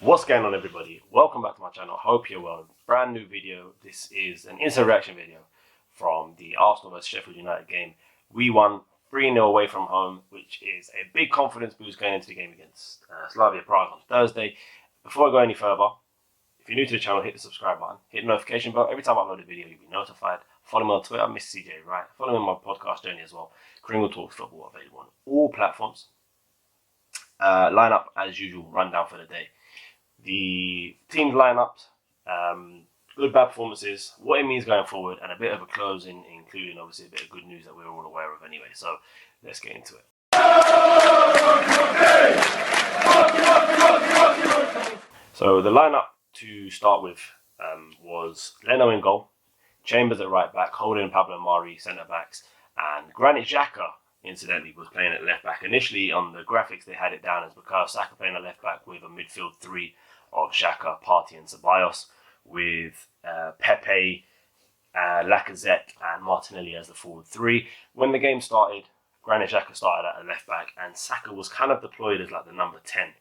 What's going on, everybody? Welcome back to my channel. Hope you're well. Brand new video. This is an instant reaction video from the Arsenal vs Sheffield United game. We won 3-0 away from home, which is a big confidence boost going into the game against SLAVIA Prague on Thursday. Before I go any further, if you're new to the channel, hit the subscribe button, hit the notification bell. Every time I upload a video, you'll be notified. Follow me on Twitter, Mr. CJ, right? Follow me on my podcast journey as well. Kringle Talks Football, available on all platforms. Line up as usual, rundown for the day. The team's lineups, good bad performances, what it means going forward, and a bit of a closing, including obviously a bit of good news that we're all aware of anyway. So let's get into it. So the lineup to start with was Leno in goal, Chambers at right back, Holding and Pablo Mari centre backs, and Granit Xhaka, incidentally, was playing at left back. Initially on the graphics they had it down as Bukayo Saka playing at left back with a midfield three of Xhaka, Partey and Ceballos, with Pepe, Lacazette and Martinelli as the forward three. When the game started, Granit Xhaka started at a left back and Saka was kind of deployed as like the number 10,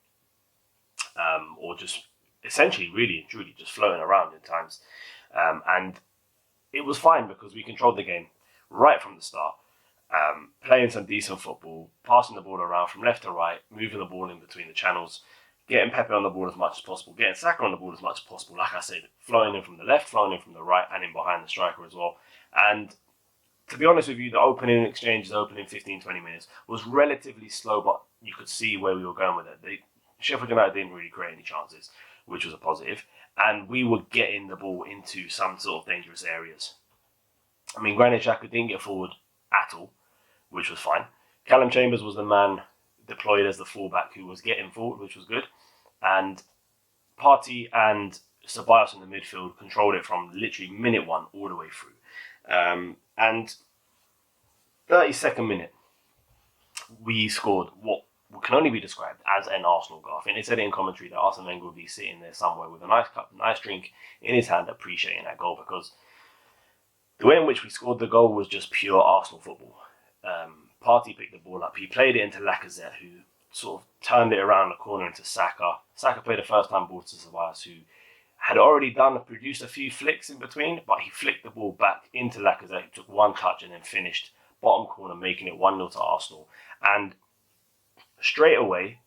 or just essentially really and truly just floating around in times, and it was fine because we controlled the game right from the start. Playing some decent football, passing the ball around from left to right, moving the ball in between the channels, getting Pepe on the ball as much as possible, getting Saka on the ball as much as possible. Like I said, flowing in from the left, flowing in from the right, and in behind the striker as well. And to be honest with you, the opening exchanges, opening 15-20 minutes, was relatively slow, but you could see where we were going with it. Sheffield United didn't really create any chances, which was a positive, and we were getting the ball into some sort of dangerous areas. I mean, Granit Xhaka didn't get forward at all, which was fine. Callum Chambers was the man deployed as the fullback who was getting forward, which was good. And Partey and Ceballos in the midfield controlled it from literally minute one all the way through. And 32nd minute, we scored what can only be described as an Arsenal goal. I think they said it in commentary that Arsene Wenger would be sitting there somewhere with a nice cup, nice drink in his hand, appreciating that goal, because the way in which we scored the goal was just pure Arsenal football. Partey picked the ball up. He played it into Lacazette, who sort of turned it around the corner into Saka. Saka played a first-time ball to Ceballos, who had already produced a few flicks in between, but he flicked the ball back into Lacazette, who took one touch and then finished bottom corner, making it 1-0 to Arsenal. And straight away,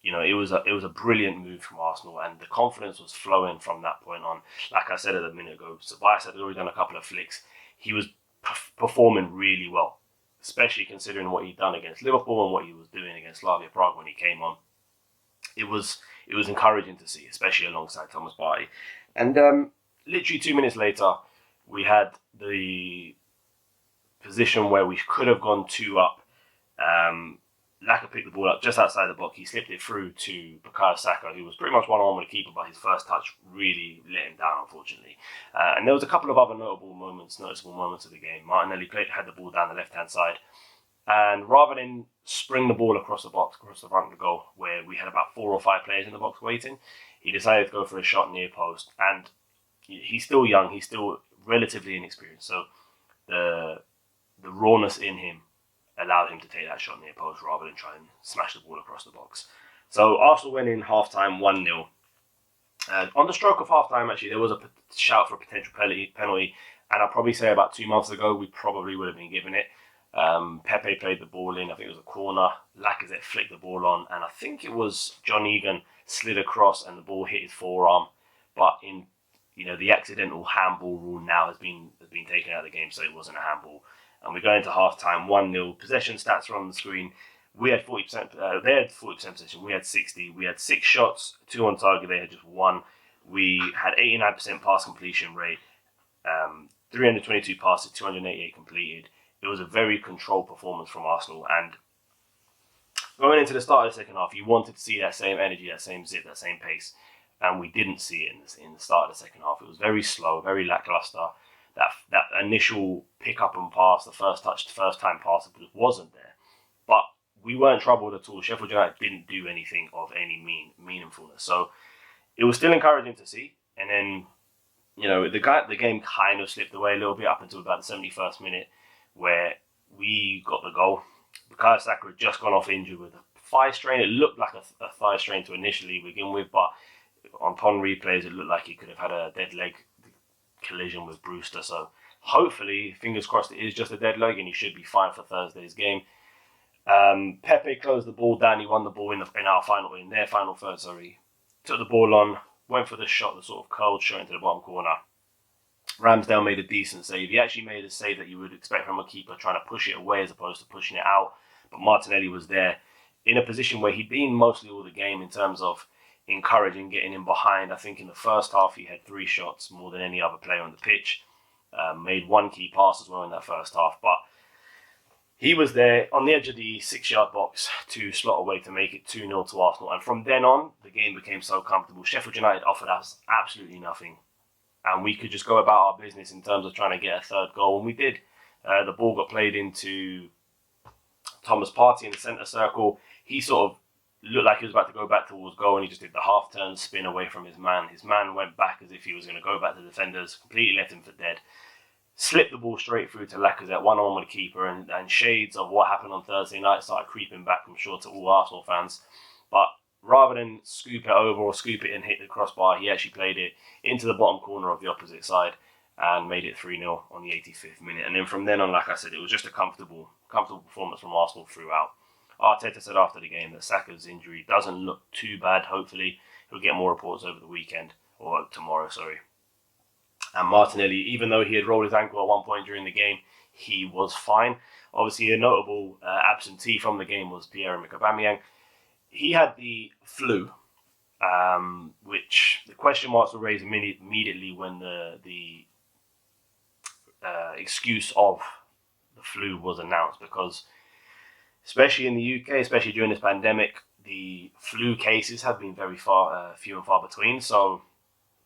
you know, it was a brilliant move from Arsenal, and the confidence was flowing from that point on. Like I said a minute ago, Ceballos had already done a couple of flicks. He was performing really well, especially considering what he'd done against Liverpool and what he was doing against SLAVIA Prague when he came on. It was encouraging to see, especially alongside Thomas Partey. And literally 2 minutes later, we had the position where we could have gone 2 up. Laka picked the ball up just outside the box. He slipped it through to Bukayo Saka, who was pretty much one-on-one with the keeper, but his first touch really let him down, unfortunately. And there was a couple of other noticeable moments of the game. Martinelli had the ball down the left-hand side, and rather than spring the ball across the box, across the front of the goal, where we had about 4 or 5 players in the box waiting, he decided to go for a shot near post. And he's still young, he's still relatively inexperienced, so the rawness in him allowed him to take that shot near post rather than try and smash the ball across the box. So Arsenal went in half-time 1-0. On the stroke of half-time, actually, there was a shout for a potential penalty, and I'll probably say about 2 months ago, we probably would have been given it. Pepe played the ball in, I think it was a corner. Lacazette flicked the ball on, and I think it was John Egan slid across and the ball hit his forearm. But the accidental handball rule now has been taken out of the game, so it wasn't a handball. And we go into half-time, 1-0. Possession stats are on the screen. We had 40%, they had 40% possession, we had 60%. We had 6 shots, 2 on target, they had just 1. We had 89% pass completion rate, 322 passes, 288 completed. It was a very controlled performance from Arsenal. And going into the start of the second half, you wanted to see that same energy, that same zip, that same pace. And we didn't see it in the start of the second half. It was very slow, very lackluster. That initial pick up and pass, the first touch, the first time pass, wasn't there. But we weren't troubled at all. Sheffield United didn't do anything of any meaningfulness. So it was still encouraging to see. And then, the game kind of slipped away a little bit up until about the 71st minute, where we got the goal. Bukayo Saka had just gone off injured with a thigh strain. It looked like a thigh strain to initially begin with, but upon replays, it looked like he could have had a dead leg collision with Brewster. So hopefully, fingers crossed, it is just a dead leg and he should be fine for Thursday's game. Pepe closed the ball down. He won the ball in their final third. Took the ball on, went for the shot, the sort of curled shot into the bottom corner. Ramsdale made a decent save. He actually made a save that you would expect from a keeper, trying to push it away as opposed to pushing it out. But Martinelli was there in a position where he'd been mostly all the game in terms of encouraging, getting in behind. I think in the first half he had 3 shots, more than any other player on the pitch. Made 1 key pass as well in that first half. But he was there on the edge of the 6-yard box to slot away to make it 2-0 to Arsenal. And from then on, the game became so comfortable. Sheffield United offered us absolutely nothing. And we could just go about our business in terms of trying to get a third goal. And we did. The ball got played into Thomas Partey in the centre circle. He sort of looked like he was about to go back towards goal, and he just did the half-turn spin away from his man. His man went back as if he was going to go back to the defenders, completely left him for dead. Slipped the ball straight through to Lacazette, one-on-one with the keeper, and shades of what happened on Thursday night started creeping back, I'm sure, to all Arsenal fans. But rather than scoop it over or scoop it and hit the crossbar, he actually played it into the bottom corner of the opposite side and made it 3-0 on the 85th minute. And then from then on, like I said, it was just a comfortable performance from Arsenal throughout. Arteta said after the game that Saka's injury doesn't look too bad. Hopefully, he'll get more reports over the weekend, or tomorrow, sorry. And Martinelli, even though he had rolled his ankle at one point during the game, he was fine. Obviously, a notable absentee from the game was Pierre-Emerick Aubameyang. He had the flu, which the question marks were raised immediately when the excuse of the flu was announced, because especially in the UK, especially during this pandemic, the flu cases have been very few and far between. So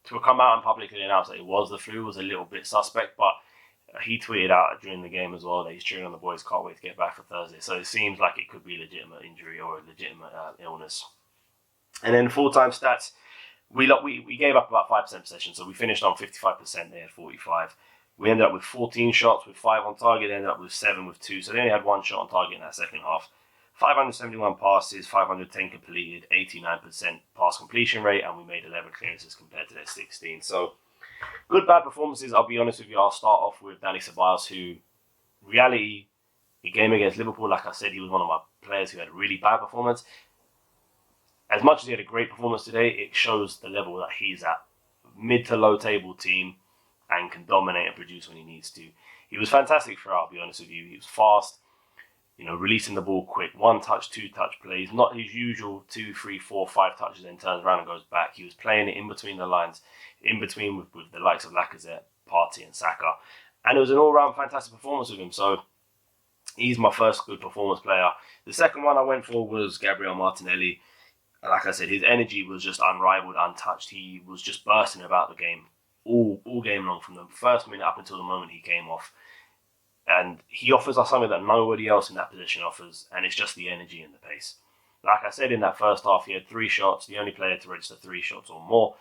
to come out and publicly announce that it was the flu was a little bit suspect, but he tweeted out during the game as well that he's cheering on the boys, can't wait to get back for Thursday. So it seems like it could be a legitimate injury or a legitimate illness. And then full-time stats, we gave up about 5% possession, so we finished on 55%, they had 45. We ended up with 14 shots with 5 on target, they ended up with 7 with 2, so they only had 1 shot on target in that second half. 571 passes, 510 completed, 89% pass completion rate, and we made 11 clearances compared to their 16. So, good bad performances. I'll be honest with you, I'll start off with Dani Ceballos, who, reality, the game against Liverpool, like I said, he was one of my players who had a really bad performance. As much as he had a great performance today, it shows the level that he's at. Mid to low table team, and can dominate and produce when he needs to. He was fantastic throughout, I'll be honest with you. He was fast, releasing the ball quick, 1-touch, 2-touch plays, not his usual 2, 3, 4, 5 touches, then turns around and goes back. He was playing it in between the lines, in between with the likes of Lacazette, Partey and Saka. And it was an all-round fantastic performance with him. So he's my first good performance player. The second one I went for was Gabriel Martinelli. Like I said, his energy was just unrivaled, untouched. He was just bursting about the game all game long, from the first minute up until the moment he came off. And he offers us something that nobody else in that position offers, and it's just the energy and the pace. Like I said, in that first half, he had 3 shots, the only player to register 3 shots or more.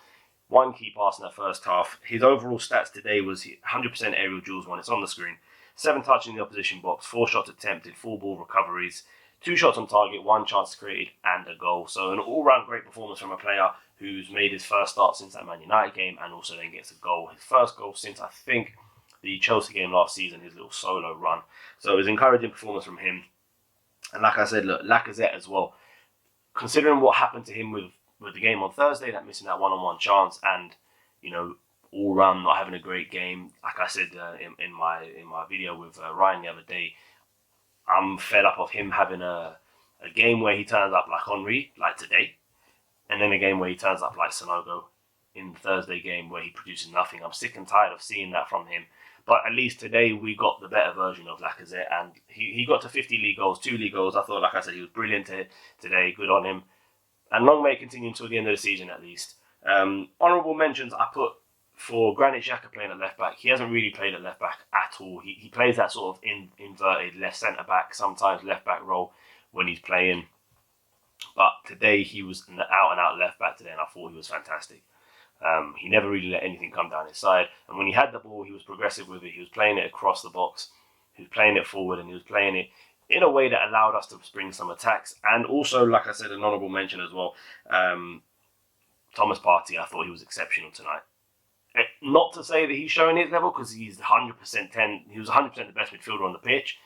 1 key pass in that first half. His overall stats today was 100% aerial duels won. It's on the screen. 7 touches in the opposition box, 4 shots attempted, 4 ball recoveries, 2 shots on target, 1 chance created, and a goal. So an all-round great performance from a player who's made his first start since that Man United game, and also then gets a goal. His first goal since, I think, the Chelsea game last season, his little solo run. So it was an encouraging performance from him. And like I said, look, Lacazette as well. Considering what happened to him with the game on Thursday, that missing that one-on-one chance, and all round not having a great game. Like I said in my video with Ryan the other day, I'm fed up of him having a game where he turns up like Henry, like today, and then a game where he turns up like Sonogo in the Thursday game where he produces nothing. I'm sick and tired of seeing that from him. But at least today we got the better version of Lacazette, and he got to 50 league goals, 2 league goals. I thought, like I said, he was brilliant today. Good on him. And long may it continue until the end of the season at least. Honourable mentions I put for Granit Xhaka playing at left back. He hasn't really played at left back at all. He plays that sort of inverted left centre back, sometimes left back role when he's playing. But today he was an out and out left back today, and I thought he was fantastic. He never really let anything come down his side, and when he had the ball, he was progressive with it. He was playing it across the box, he was playing it forward, and he was playing it in a way that allowed us to spring some attacks. And also, like I said, an honourable mention as well, Thomas Partey, I thought he was exceptional tonight. Not to say that he's showing his level, because he's 100% 10. He was 100% the best midfielder on the pitch.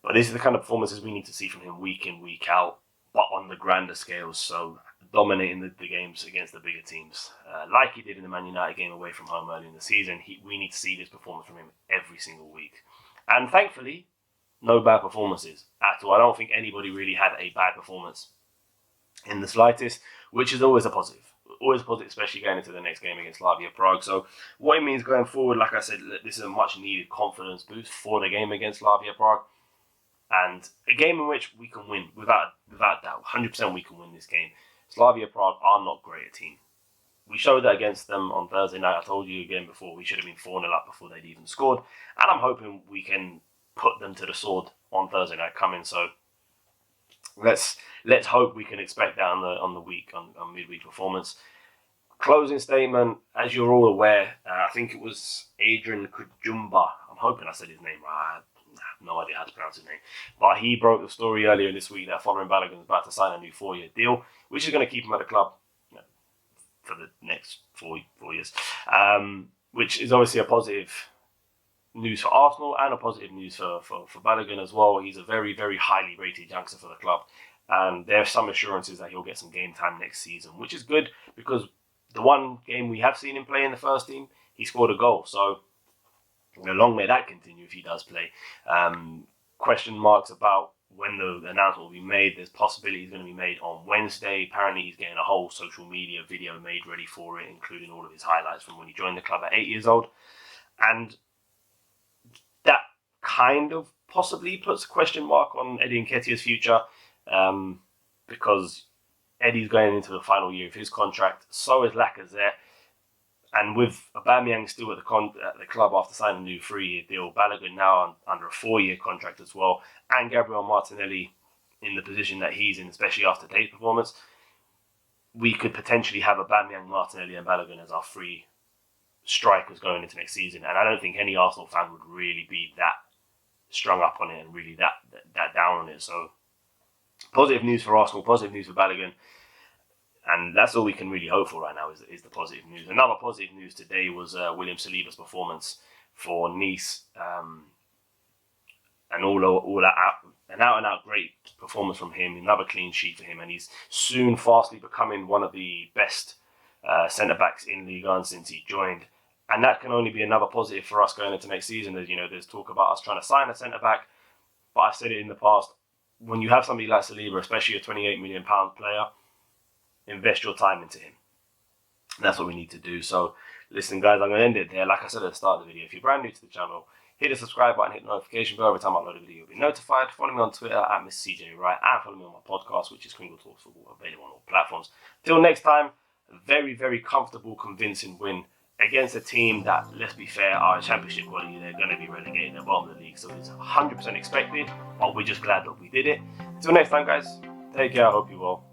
But this is the kind of performances we need to see from him week in, week out, but on the grander scales. So dominating the games against the bigger teams, like he did in the Man United game away from home early in the season. We need to see this performance from him every single week. And thankfully, no bad performances at all. I don't think anybody really had a bad performance in the slightest, which is always a positive. Always positive, especially going into the next game against SLAVIA Prague. So what it means going forward, like I said, this is a much needed confidence boost for the game against SLAVIA Prague. And a game in which we can win, without doubt. 100% we can win this game. SLAVIA Prague are not great a team. We showed that against them on Thursday night. I told you again before, we should have been 4-0 up before they'd even scored. And I'm hoping we can put them to the sword on Thursday night coming. So let's hope we can expect that on midweek performance. Closing statement, as you're all aware, I think it was Adrian Kujumba. I'm hoping I said his name right. I have no idea how to pronounce his name. But he broke the story earlier this week that Folarin Balogun is about to sign a new 4-year deal, which is going to keep him at the club for the next 4 years. Which is obviously a positive news for Arsenal and a positive news for Balogun as well. He's a very, very highly rated youngster for the club. And there are some assurances that he'll get some game time next season, which is good because the one game we have seen him play in the first team, he scored a goal. So long may that continue if he does play. Question marks about when the announcement will be made. There's possibility he's going to be made on Wednesday. Apparently he's getting a whole social media video made ready for it, including all of his highlights from when he joined the club at 8 years old. And that kind of possibly puts a question mark on Eddie Nketiah's future, because Eddie's going into the final year of his contract. So is Lacazette. And with Aubameyang still at the club after signing a new 3-year deal, Balogun now under a 4-year contract as well, and Gabriel Martinelli in the position that he's in, especially after today's performance, we could potentially have Aubameyang, Martinelli and Balogun as our 3 strikers going into next season. And I don't think any Arsenal fan would really be that strung up on it and really that down on it. So positive news for Arsenal, positive news for Balogun. And that's all we can really hope for right now is the positive news. Another positive news today was William Saliba's performance for Nice. An out-and-out great performance from him. Another clean sheet for him. And he's soon fastly becoming one of the best centre-backs in Ligue 1 since he joined. And that can only be another positive for us going into next season. There's talk about us trying to sign a centre-back. But I've said it in the past. When you have somebody like Saliba, especially a £28 million player, invest your time into him. That's what we need to do. So, listen, guys, I'm going to end it there. Like I said at the start of the video, if you're brand new to the channel, hit the subscribe button, hit the notification bell. Every time I upload a video, you'll be notified. Follow me on Twitter at MrCJ and follow me on my podcast, which is Kringle Talks Football, available on all platforms. Till next time, a very, very comfortable, convincing win against a team that, let's be fair, are a championship quality. They're going to be relegated. They're bottom of the league, so it's 100% expected, but we're just glad that we did it. Till next time, guys, take care. I hope you well.